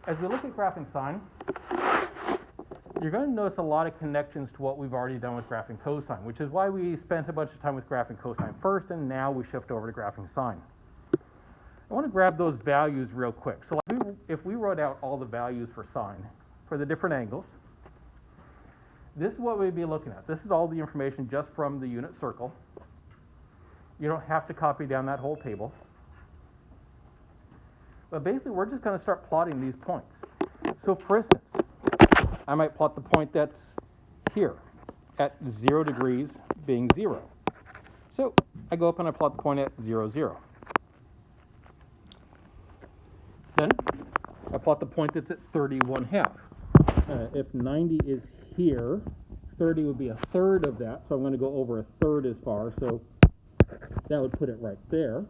as we look at graphing sine, you're going to notice a lot of connections to what we've already done with graphing cosine, which is why we spent a bunch of time with graphing cosine first, and now we shift over to graphing sine. I want to grab those values real quick. So if we wrote out all the values for sine for the different angles, this is what we'd be looking at. This is all the information just from the unit circle. You don't have to copy down that whole table. But basically, we're just going to start plotting these points. So for instance, I might plot the point that's here at 0 degrees being 0. So I go up and I plot the point at 0, 0. Then I plot the point that's at 31/2. If 90 is here, 30 would be a third of that, so I'm going to go over a third as far, so that would put it right there.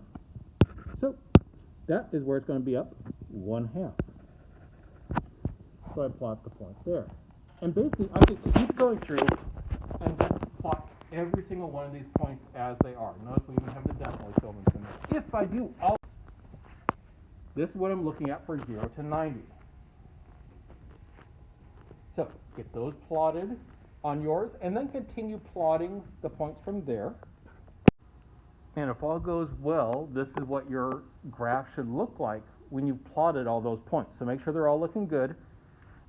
So that is where it's going to be up 1/2. So I plot the point there. And basically, I could keep going through and just plot every single one of these points as they are. Notice we even have the decimal equivalents in there. If I do all this is what I'm looking at for 0 to 90. So get those plotted on yours, and then continue plotting the points from there. And if all goes well, this is what your graph should look like when you've plotted all those points. So make sure they're all looking good,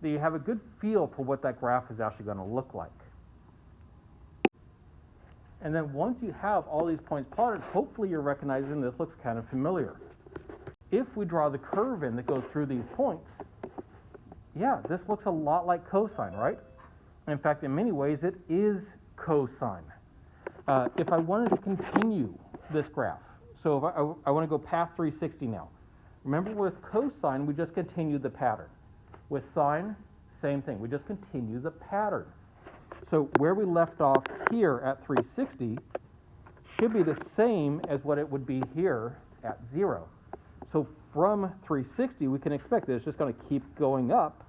that you have a good feel for what that graph is actually going to look like. And then once you have all these points plotted, hopefully you're recognizing this looks kind of familiar. If we draw the curve in that goes through these points, yeah, this looks a lot like cosine, right? In fact, in many ways, it is cosine. If I wanted to continue this graph, so if I want to go past 360 now, remember with cosine, we just continue the pattern. With sine, same thing. We just continue the pattern. So where we left off here at 360 should be the same as what it would be here at 0. So from 360, we can expect that it's just going to keep going up,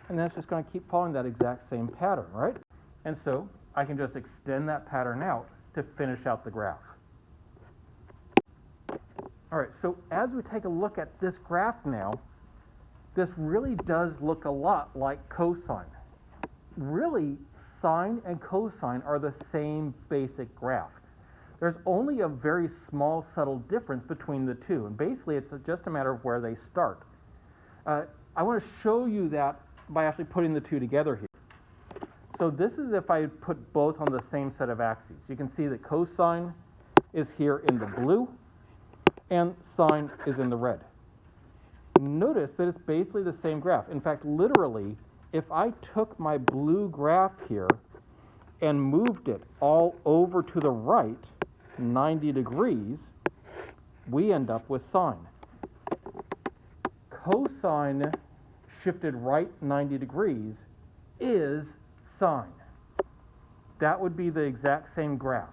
and then it's just going to keep following that exact same pattern, right? And so I can just extend that pattern out to finish out the graph. All right, so as we take a look at this graph now, this really does look a lot like cosine. Really, sine and cosine are the same basic graph. There's only a very small, subtle difference between the two, and basically it's just a matter of where they start. I want to show you that by actually putting the two together here. So this is if I put both on the same set of axes. You can see that cosine is here in the blue, and sine is in the red. Notice that it's basically the same graph. In fact, literally, if I took my blue graph here and moved it all over to the right, 90 degrees, we end up with sine. Cosine shifted right 90 degrees is sine. That would be the exact same graph.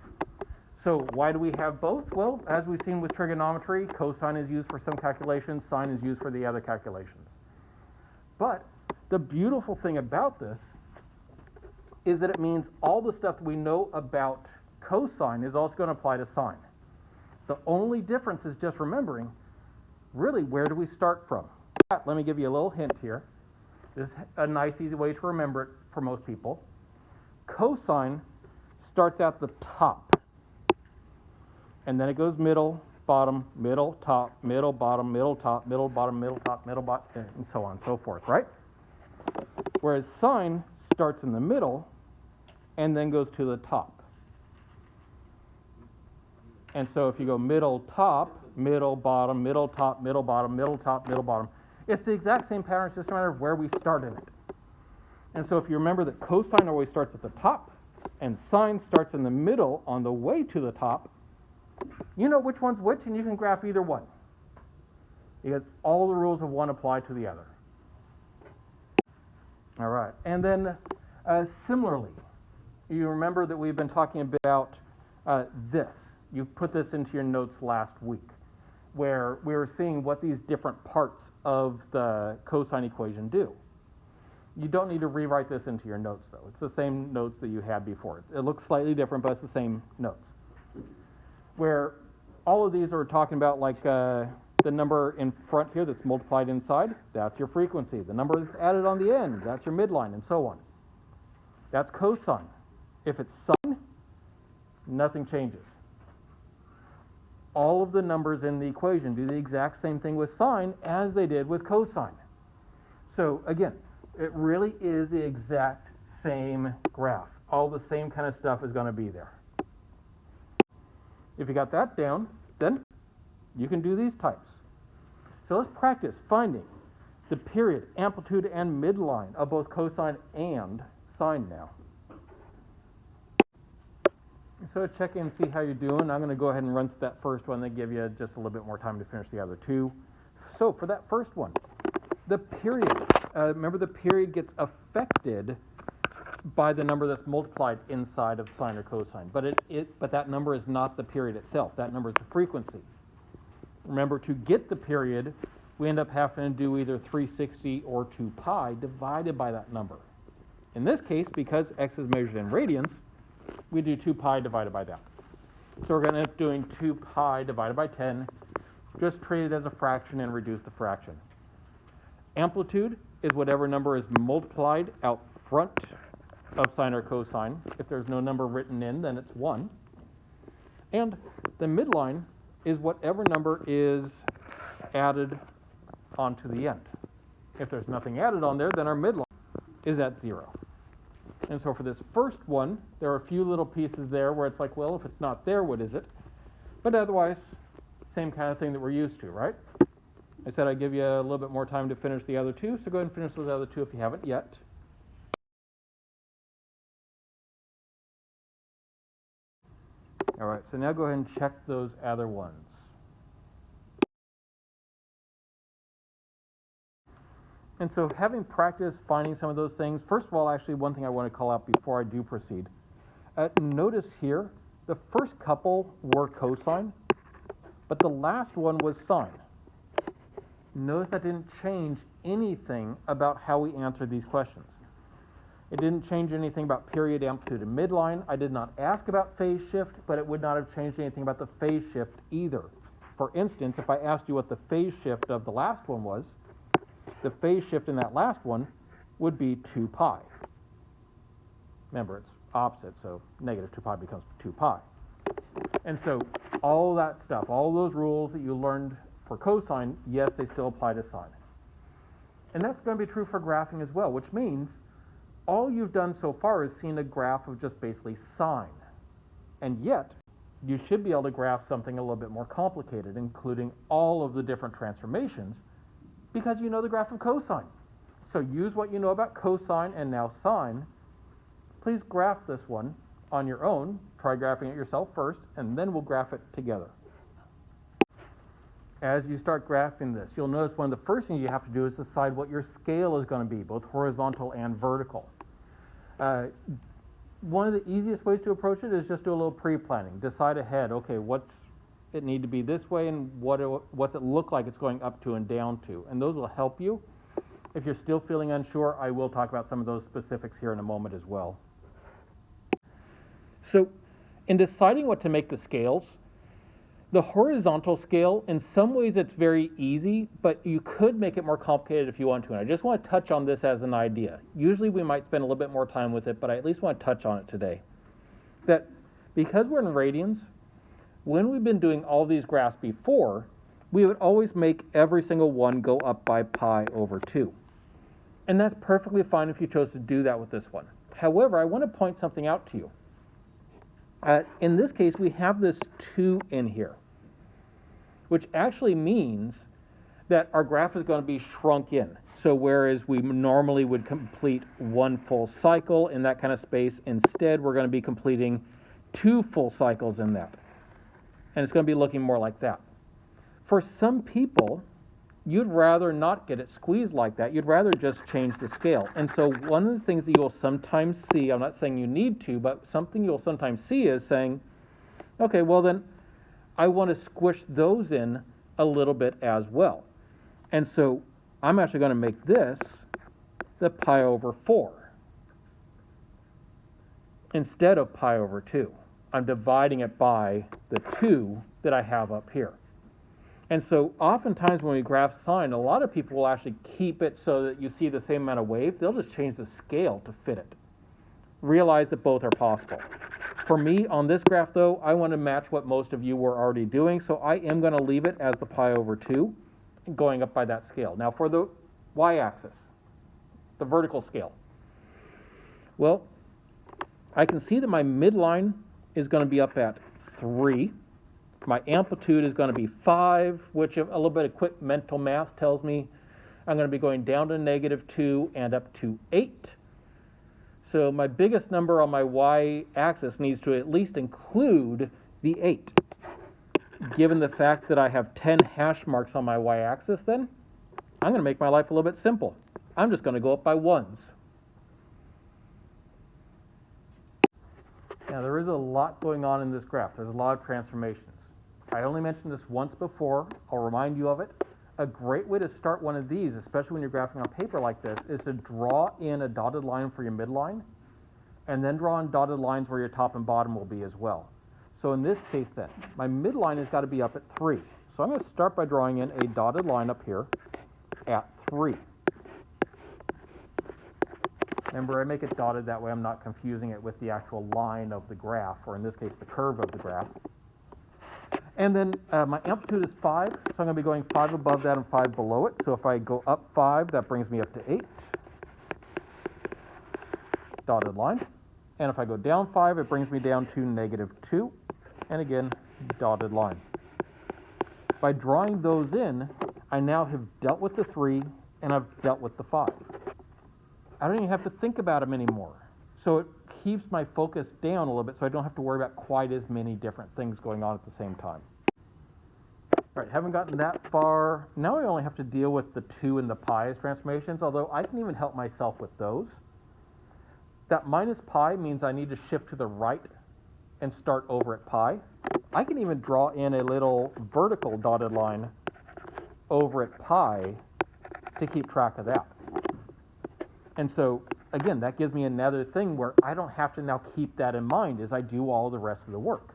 So why do we have both? Well, as we've seen with trigonometry, cosine is used for some calculations, sine is used for the other calculations. But the beautiful thing about this is that it means all the stuff we know about cosine is also going to apply to sine. The only difference is just remembering, really, where do we start from? Let me give you a little hint here. This is a nice, easy way to remember it for most people. Cosine starts at the top, and then it goes middle, bottom, middle, top, middle, bottom, middle, top, middle, bottom, middle, top, middle, bottom, and so on and so forth, right? Whereas sine starts in the middle and then goes to the top. And so if you go middle, top, middle, bottom, middle, top, middle, bottom, middle, top, middle, bottom, it's the exact same pattern, it's just a matter of where we start in it. And so if you remember that cosine always starts at the top and sine starts in the middle on the way to the top, you know which one's which, and you can graph either one, because all the rules of one apply to the other. All right, and then similarly, you remember that we've been talking about this. You put this into your notes last week, where we were seeing what these different parts of the cosine equation do. You don't need to rewrite this into your notes, though. It's the same notes that you had before. It looks slightly different, but it's the same notes. Where all of these are talking about like the The number in front here that's multiplied inside, that's your frequency. The number that's added on the end, that's your midline, and so on. That's cosine. If it's sine, nothing changes. All of the numbers in the equation do the exact same thing with sine as they did with cosine. So again, it really is the exact same graph. All the same kind of stuff is going to be there. If you got that down, then you can do these types. So let's practice finding the period, amplitude, and midline of both cosine and sine now. So check in and see how you're doing. I'm going to go ahead and run through that first one, then give you just a little bit more time to finish the other two. So for that first one, the period, remember the period gets affected by the number that's multiplied inside of sine or cosine, but that number is not the period itself. That number is the frequency. Remember, to get the period, we end up having to do either 360 or 2 pi divided by that number. In this case, because x is measured in radians, we do 2 pi divided by that. So we're going to end up doing 2 pi divided by 10, just treat it as a fraction and reduce the fraction. Amplitude is whatever number is multiplied out front of sine or cosine. If there's no number written in, then it's 1. And the midline is whatever number is added onto the end. If there's nothing added on there, then our midline is at 0. And so for this first one, there are a few little pieces there where it's like, well, if it's not there, what is it? But otherwise, same kind of thing that we're used to, right? I said I'd give you a little bit more time to finish the other two, so go ahead and finish those other two if you haven't yet. All right, so now go ahead and check those other ones. And so having practiced finding some of those things, first of all, actually one thing I want to call out before I do proceed. Notice here, the first couple were cosine, but the last one was sine. Notice that didn't change anything about how we answered these questions. It didn't change anything about period, amplitude, and midline. I did not ask about phase shift, but it would not have changed anything about the phase shift either. For instance, if I asked you what the phase shift of the last one was, the phase shift in that last one would be 2 pi. Remember, it's opposite, so negative 2 pi becomes 2 pi. And so all that stuff, all those rules that you learned for cosine, yes, they still apply to sine. And that's going to be true for graphing as well, which means all you've done so far is seen a graph of just basically sine. And yet, you should be able to graph something a little bit more complicated, including all of the different transformations, because you know the graph of cosine. So use what you know about cosine and now sine. Please graph this one on your own. Try graphing it yourself first, and then we'll graph it together. As you start graphing this, you'll notice one of the first things you have to do is decide what your scale is going to be, both horizontal and vertical. One of the easiest ways to approach it is just do a little pre-planning. Decide ahead, okay, what's it need to be this way, and what's it look like it's going up to and down to, and those will help you. If you're still feeling unsure, I will talk about some of those specifics here in a moment as well. So in deciding what to make the scales, the horizontal scale, in some ways it's very easy, but you could make it more complicated if you want to, and I just want to touch on this as an idea. Usually we might spend a little bit more time with it, but I at least want to touch on it today. That because we're in radians, when we've been doing all these graphs before, we would always make every single one go up by pi over 2. And that's perfectly fine if you chose to do that with this one. However, I want to point something out to you. In this case, we have this 2 in here, which actually means that our graph is going to be shrunk in. So whereas we normally would complete one full cycle in that kind of space, instead we're going to be completing 2 full cycles in that. And it's going to be looking more like that. For some people, you'd rather not get it squeezed like that. You'd rather just change the scale. And so one of the things that you'll sometimes see, I'm not saying you need to, but something you'll sometimes see is saying, okay, well then I want to squish those in a little bit as well. And so I'm actually going to make this the pi over 4 instead of pi over 2. I'm dividing it by the 2 that I have up here. And so oftentimes when we graph sine, a lot of people will actually keep it so that you see the same amount of wave. They'll just change the scale to fit it. Realize that both are possible. For me, on this graph though, I want to match what most of you were already doing, so I am going to leave it as the pi over 2, going up by that scale. Now for the y-axis, the vertical scale, well, I can see that my midline is going to be up at 3. My amplitude is going to be 5, which a little bit of quick mental math tells me I'm going to be going down to -2 and up to 8. So my biggest number on my y-axis needs to at least include the 8. Given the fact that I have 10 hash marks on my y-axis, then I'm going to make my life a little bit simple. I'm just going to go up by 1s. Now there is a lot going on in this graph. There's a lot of transformations. I only mentioned this once before. I'll remind you of it. A great way to start one of these, especially when you're graphing on paper like this, is to draw in a dotted line for your midline, and then draw in dotted lines where your top and bottom will be as well. So in this case then, my midline has got to be up at 3. So I'm going to start by drawing in a dotted line up here at 3. Remember, I make it dotted, that way I'm not confusing it with the actual line of the graph, or in this case, the curve of the graph. And then my amplitude is 5, so I'm going to be going 5 above that and 5 below it. So if I go up 5, that brings me up to 8. Dotted line. And if I go down 5, it brings me down to -2. And again, dotted line. By drawing those in, I now have dealt with the 3 and I've dealt with the 5. I don't even have to think about them anymore. So it keeps my focus down a little bit so I don't have to worry about quite as many different things going on at the same time. All right, haven't gotten that far. Now I only have to deal with the 2 and the pi as transformations, although I can even help myself with those. That minus pi means I need to shift to the right and start over at pi. I can even draw in a little vertical dotted line over at pi to keep track of that. And so, again, that gives me another thing where I don't have to now keep that in mind as I do all the rest of the work.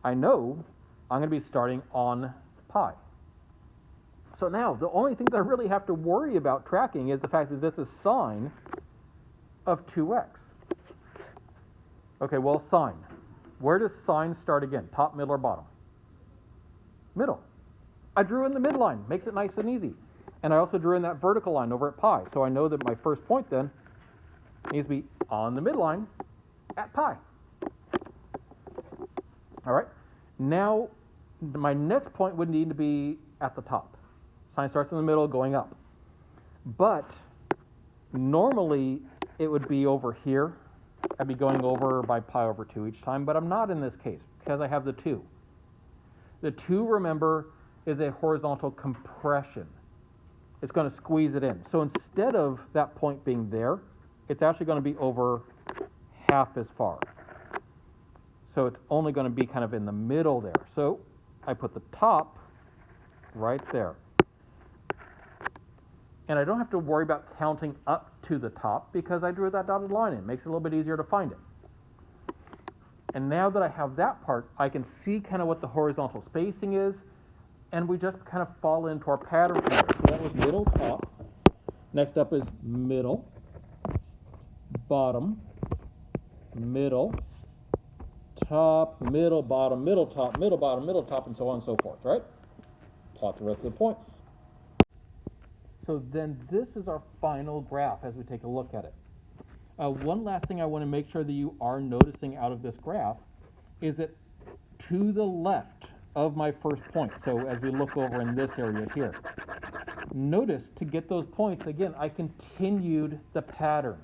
I know I'm going to be starting on pi. So now, the only things I really have to worry about tracking is the fact that this is sine of 2x. Okay, well, sine. Where does sine start again? Top, middle, or bottom? Middle. I drew in the midline. Makes it nice and easy. And I also drew in that vertical line over at pi. So I know that my first point then needs to be on the midline at pi. All right. Now, my next point would need to be at the top. Sine starts in the middle, going up. But normally, it would be over here. I'd be going over by pi over 2 each time, but I'm not in this case because I have the 2. The 2, remember, is a horizontal compression. It's going to squeeze it in. So instead of that point being there, it's actually going to be over half as far. So it's only going to be kind of in the middle there. So I put the top right there. And I don't have to worry about counting up to the top because I drew that dotted line in. It makes it a little bit easier to find it. And now that I have that part, I can see kind of what the horizontal spacing is, and we just kind of fall into our pattern here. So that was middle, top. Next up is middle, bottom, middle, top, middle, bottom, middle, top, middle, bottom, middle, top, and so on and so forth, right? Plot the rest of the points. So then this is our final graph as we take a look at it. One last thing I want to make sure that you are noticing out of this graph is that to the left of my first point, so as we look over in this area here, notice to get those points, again, I continued the pattern.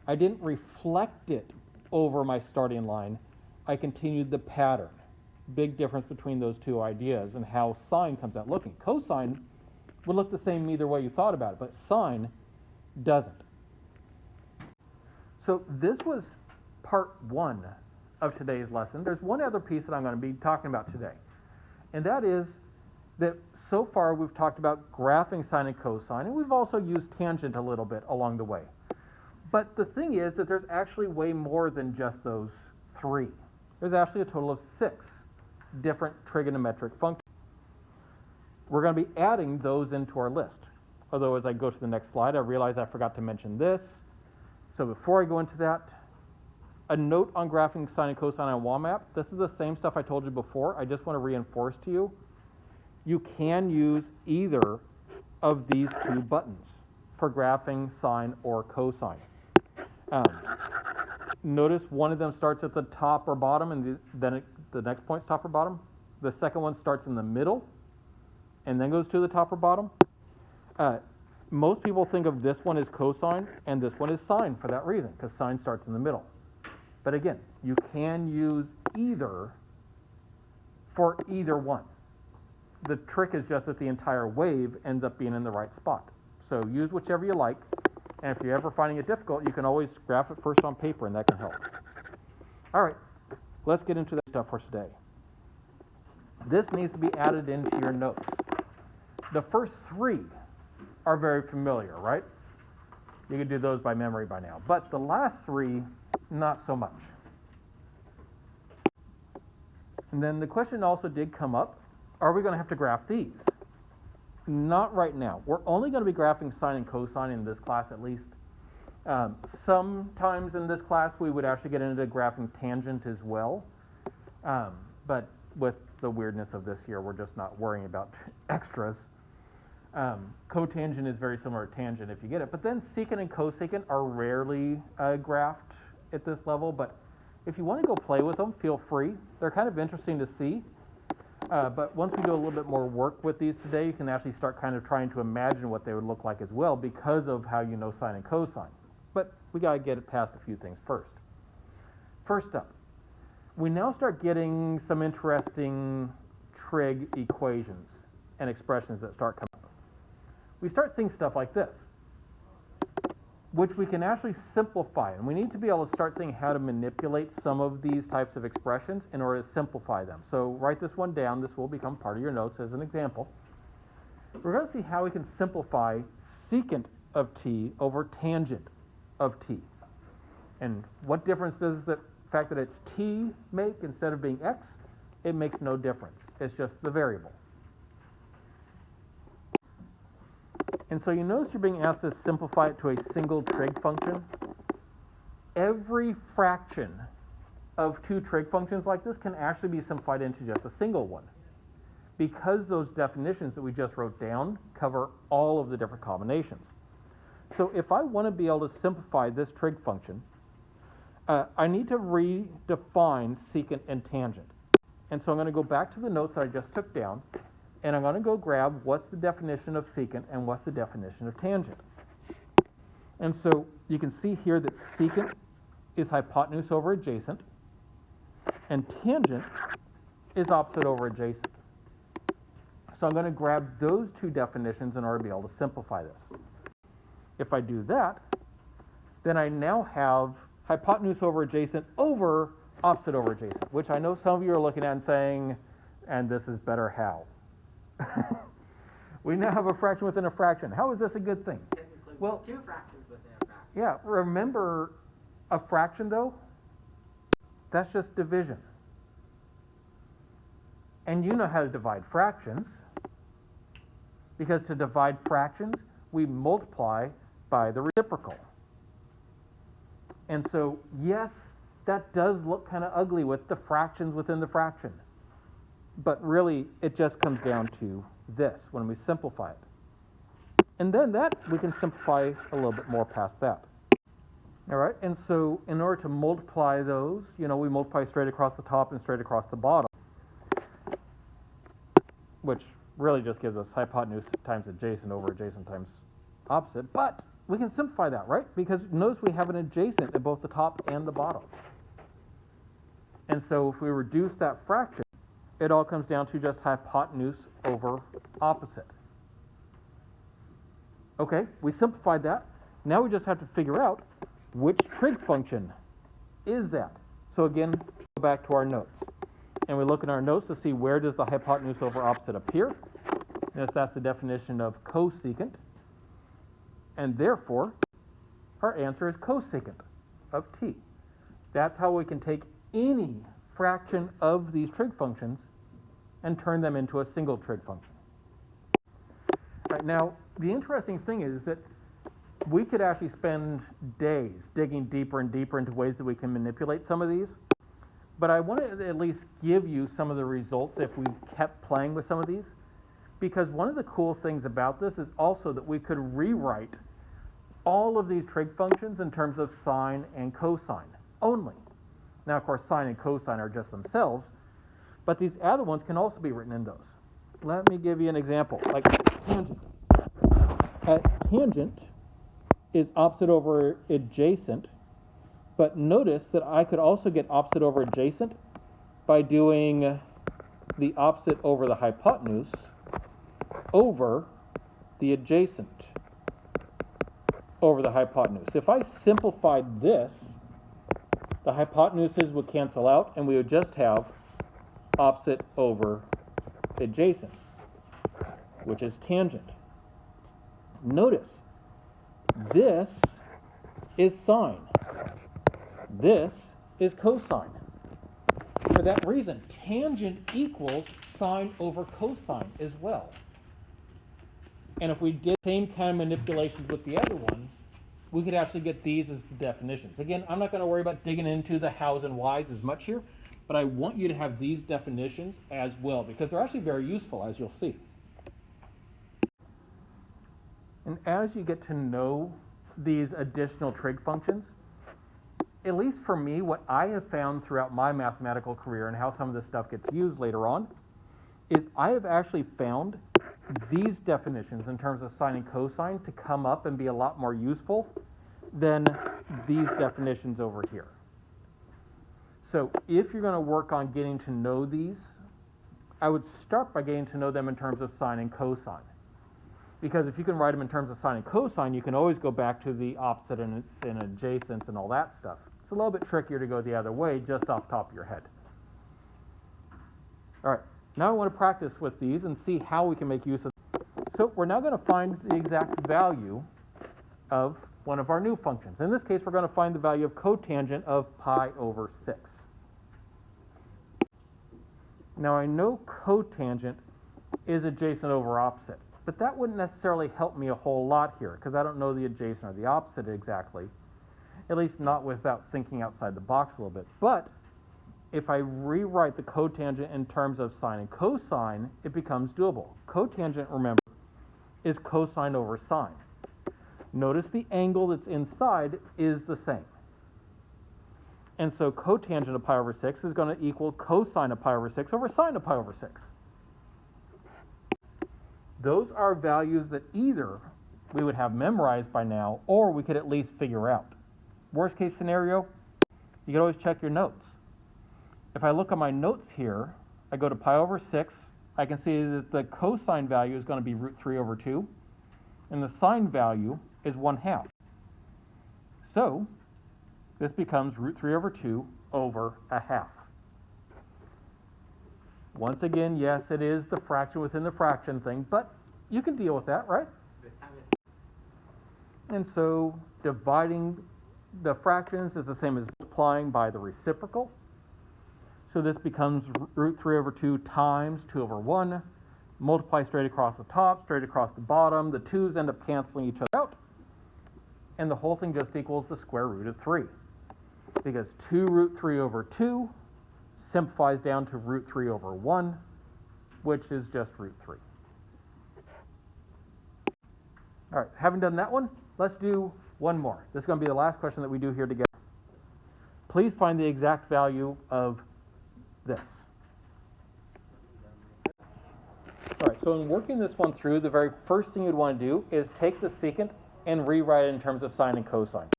I didn't reflect it over my starting line. I continued the pattern. Big difference between those two ideas and how sine comes out looking. Cosine would look the same either way you thought about it, but sine doesn't. So this was part 1 of today's lesson. There's one other piece that I'm going to be talking about today, and that is that so far we've talked about graphing sine and cosine, and we've also used tangent a little bit along the way. But the thing is that there's actually way more than just those 3. There's actually a total of 6 different trigonometric functions. we're going to be adding those into our list. Although as I go to the next slide, I realize I forgot to mention this. So before I go into that, a note on graphing sine and cosine on wall map. This is the same stuff I told you before. I just want to reinforce to you. You can use either of these two buttons for graphing sine or cosine. Notice one of them starts at the top or bottom, and then the next point's top or bottom. The second one starts in the middle, and then goes to the top or bottom. Most people think of this one as cosine, and this one is sine for that reason, because sine starts in the middle. But again, you can use either for either one. The trick is just that the entire wave ends up being in the right spot. So use whichever you like, and if you're ever finding it difficult, you can always graph it first on paper, and that can help. All right, let's get into that stuff for today. This needs to be added into your notes. The first three are very familiar, right? You can do those by memory by now. But the last three, not so much. And then the question also did come up, are we going to have to graph these? Not right now. We're only going to be graphing sine and cosine in this class at least. Sometimes in this class we would actually get into graphing tangent as well. But with the weirdness of this year, we're just not worrying about extras. Cotangent is very similar to tangent if you get it. But then secant and cosecant are rarely graphed at this level. But if you want to go play with them, feel free. They're kind of interesting to see. But once we do a little bit more work with these today, you can actually start kind of trying to imagine what they would look like as well because of how you know sine and cosine. But we got to get it past a few things first. First up, we now start getting some interesting trig equations and expressions that start coming up. We start seeing stuff like this, which we can actually simplify. And we need to be able to start seeing how to manipulate some of these types of expressions in order to simplify them. So write this one down. This will become part of your notes as an example. We're going to see how we can simplify secant of t over tangent of t. And what difference does the fact that it's t make instead of being x? It makes no difference. It's just the variable. And so you notice you're being asked to simplify it to a single trig function. Every fraction of two trig functions like this can actually be simplified into just a single one, because those definitions that we just wrote down cover all of the different combinations. So if I want to be able to simplify this trig function, I need to redefine secant and tangent. And so I'm going to go back to the notes that I just took down, and I'm going to go grab what's the definition of secant and what's the definition of tangent. And so you can see here that secant is hypotenuse over adjacent, and tangent is opposite over adjacent. So I'm going to grab those two definitions in order to be able to simplify this. If I do that, then I now have hypotenuse over adjacent over opposite over adjacent, which I know some of you are looking at and saying, and this is better how? We now have a fraction within a fraction. How is this a good thing? Well, two fractions within a fraction. Yeah, remember a fraction though? That's just division. And you know how to divide fractions, because to divide fractions, we multiply by the reciprocal. And so, yes, that does look kind of ugly with the fractions within the fraction. But really, it just comes down to this when we simplify it. And then that, we can simplify a little bit more past that. All right, and so in order to multiply those, we multiply straight across the top and straight across the bottom, which really just gives us hypotenuse times adjacent over adjacent times opposite. But we can simplify that, right? Because notice we have an adjacent at both the top and the bottom. And so if we reduce that fraction, it all comes down to just hypotenuse over opposite. Okay, we simplified that. Now we just have to figure out which trig function is that. So again, go back to our notes. And we look in our notes to see where does the hypotenuse over opposite appear. Notice that's the definition of cosecant. And therefore, our answer is cosecant of t. That's how we can take any fraction of these trig functions and turn them into a single trig function. Right, now, the interesting thing is that we could actually spend days digging deeper and deeper into ways that we can manipulate some of these. But I want to at least give you some of the results if we kept playing with some of these. Because one of the cool things about this is also that we could rewrite all of these trig functions in terms of sine and cosine only. Now, of course, sine and cosine are just themselves, but these other ones can also be written in those. Let me give you an example, like tangent. Tangent is opposite over adjacent, but notice that I could also get opposite over adjacent by doing the opposite over the hypotenuse over the adjacent over the hypotenuse. If I simplified this, the hypotenuses would cancel out and we would just have opposite over adjacent, which is tangent. Notice, this is sine. This is cosine. For that reason, tangent equals sine over cosine as well. And if we did the same kind of manipulations with the other ones, we could actually get these as the definitions. Again, I'm not going to worry about digging into the hows and whys as much here, but I want you to have these definitions as well, because they're actually very useful, as you'll see. And as you get to know these additional trig functions, at least for me, what I have found throughout my mathematical career and how some of this stuff gets used later on, is I have actually found these definitions in terms of sine and cosine to come up and be a lot more useful than these definitions over here. So if you're going to work on getting to know these, I would start by getting to know them in terms of sine and cosine. Because if you can write them in terms of sine and cosine, you can always go back to the opposite and adjacent and all that stuff. It's a little bit trickier to go the other way just off the top of your head. All right, now I want to practice with these and see how we can make use of them. So we're now going to find the exact value of one of our new functions. In this case, we're going to find the value of cotangent of pi over 6. Now I know cotangent is adjacent over opposite, but that wouldn't necessarily help me a whole lot here because I don't know the adjacent or the opposite exactly, at least not without thinking outside the box a little bit. But if I rewrite the cotangent in terms of sine and cosine, it becomes doable. Cotangent, remember, is cosine over sine. Notice the angle that's inside is the same. And so cotangent of pi over 6 is going to equal cosine of pi over 6 over sine of pi over 6. Those are values that either we would have memorized by now, or we could at least figure out. Worst case scenario, you can always check your notes. If I look at my notes here, I go to pi over 6, I can see that the cosine value is going to be root 3 over 2, and the sine value is 1/2. So this becomes root 3 over 2 over 1/2. Once again, yes, it is the fraction within the fraction thing, but you can deal with that, right? And so dividing the fractions is the same as multiplying by the reciprocal. So this becomes root 3 over 2 times 2 over 1. Multiply straight across the top, straight across the bottom. The 2's end up canceling each other out. And the whole thing just equals the square root of 3. Because 2 root 3 over 2 simplifies down to root 3 over 1, which is just root 3. All right, having done that one, let's do one more. This is going to be the last question that we do here together. Please find the exact value of this. All right, so in working this one through, the very first thing you'd want to do is take the secant and rewrite it in terms of sine and cosine.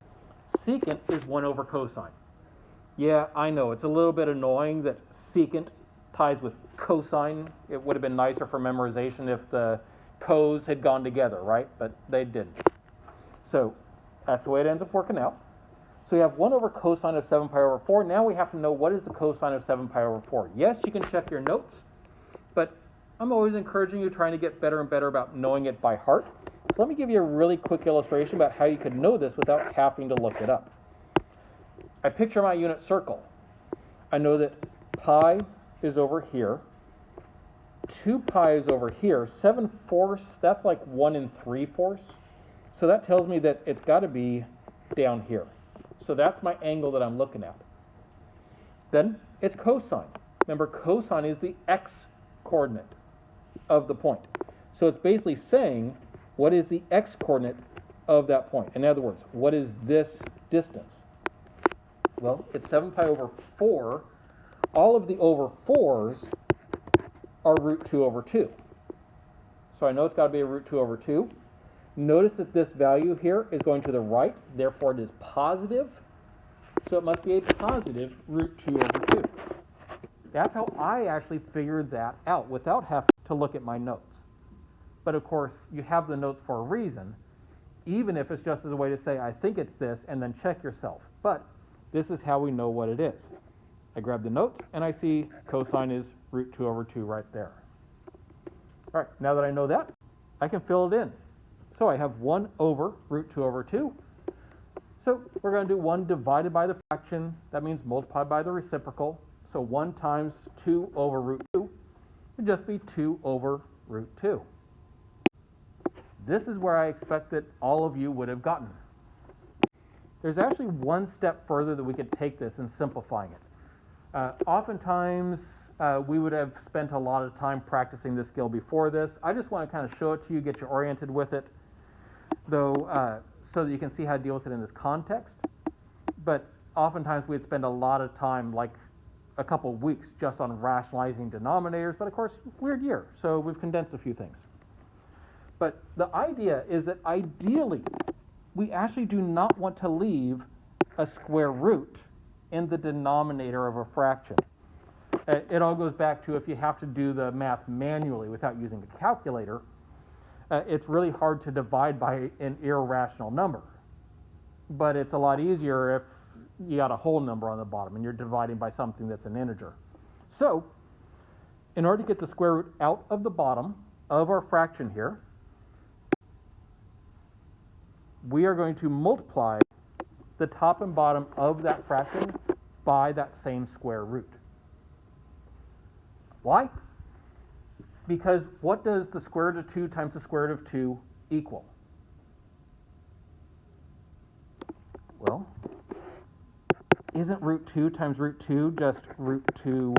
Secant is 1 over cosine. Yeah, I know, it's a little bit annoying that secant ties with cosine. It would have been nicer for memorization if the cos had gone together, right? But they didn't. So that's the way it ends up working out. So we have 1 over cosine of 7 pi over 4. Now we have to know what is the cosine of 7 pi over 4. Yes, you can check your notes, but I'm always encouraging you trying to get better and better about knowing it by heart. So let me give you a really quick illustration about how you could know this without having to look it up. I picture my unit circle. I know that pi is over here, 2 pi is over here. 7/4, that's like 1 3/4. So that tells me that it's got to be down here. So that's my angle that I'm looking at. Then it's cosine. Remember, cosine is the x coordinate of the point. So it's basically saying, what is the x coordinate of that point? In other words, what is this distance? Well, it's 7 pi over 4. All of the over 4s are root 2 over 2. So I know it's got to be a root 2 over 2. Notice that this value here is going to the right, therefore it is positive. So it must be a positive root 2 over 2. That's how I actually figured that out without having to look at my notes. But of course, you have the notes for a reason, even if it's just as a way to say, I think it's this, and then check yourself. But this is how we know what it is. I grab the notes, and I see cosine is root 2 over 2 right there. All right, now that I know that, I can fill it in. So I have 1 over root 2 over 2. So we're going to do 1 divided by the fraction. That means multiplied by the reciprocal. So 1 times 2 over root 2 would just be 2 over root 2. This is where I expect that all of you would have gotten. There's actually one step further that we could take this in simplifying it. Oftentimes, we would have spent a lot of time practicing this skill before this. I just want to kind of show it to you, get you oriented with it, though, so that you can see how to deal with it in this context. But oftentimes we'd spend a lot of time, like a couple of weeks, just on rationalizing denominators. But of course, weird year, so we've condensed a few things. But the idea is that ideally, we actually do not want to leave a square root in the denominator of a fraction. It all goes back to if you have to do the math manually without using a calculator, it's really hard to divide by an irrational number. But it's a lot easier if you got a whole number on the bottom and you're dividing by something that's an integer. So, in order to get the square root out of the bottom of our fraction here, we are going to multiply the top and bottom of that fraction by that same square root. Why? Because what does the square root of 2 times the square root of 2 equal? Well, isn't root 2 times root 2 just root 2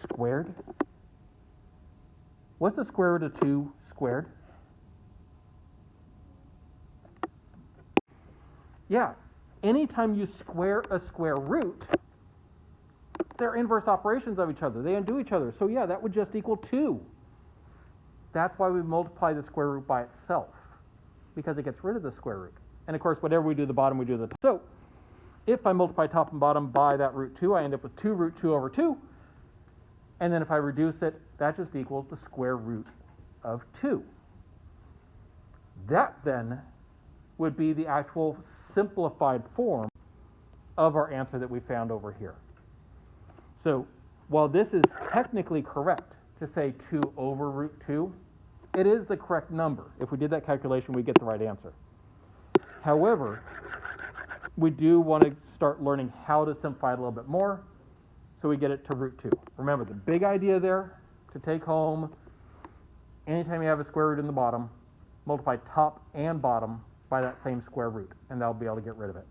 squared? What's the square root of 2 squared? Yeah, anytime you square a square root, they're inverse operations of each other. They undo each other. So yeah, that would just equal 2. That's why we multiply the square root by itself, because it gets rid of the square root. And of course, whatever we do to the bottom, we do to the top. So if I multiply top and bottom by that root 2, I end up with 2 root 2 over 2. And then if I reduce it, that just equals the square root of 2. That then would be the actual simplified form of our answer that we found over here. So while this is technically correct to say 2 over root 2, it is the correct number. If we did that calculation, we'd get the right answer. However, we do want to start learning how to simplify it a little bit more, so we get it to root 2. Remember, the big idea there to take home, anytime you have a square root in the bottom, multiply top and bottom by that same square root, and that'll be able to get rid of it.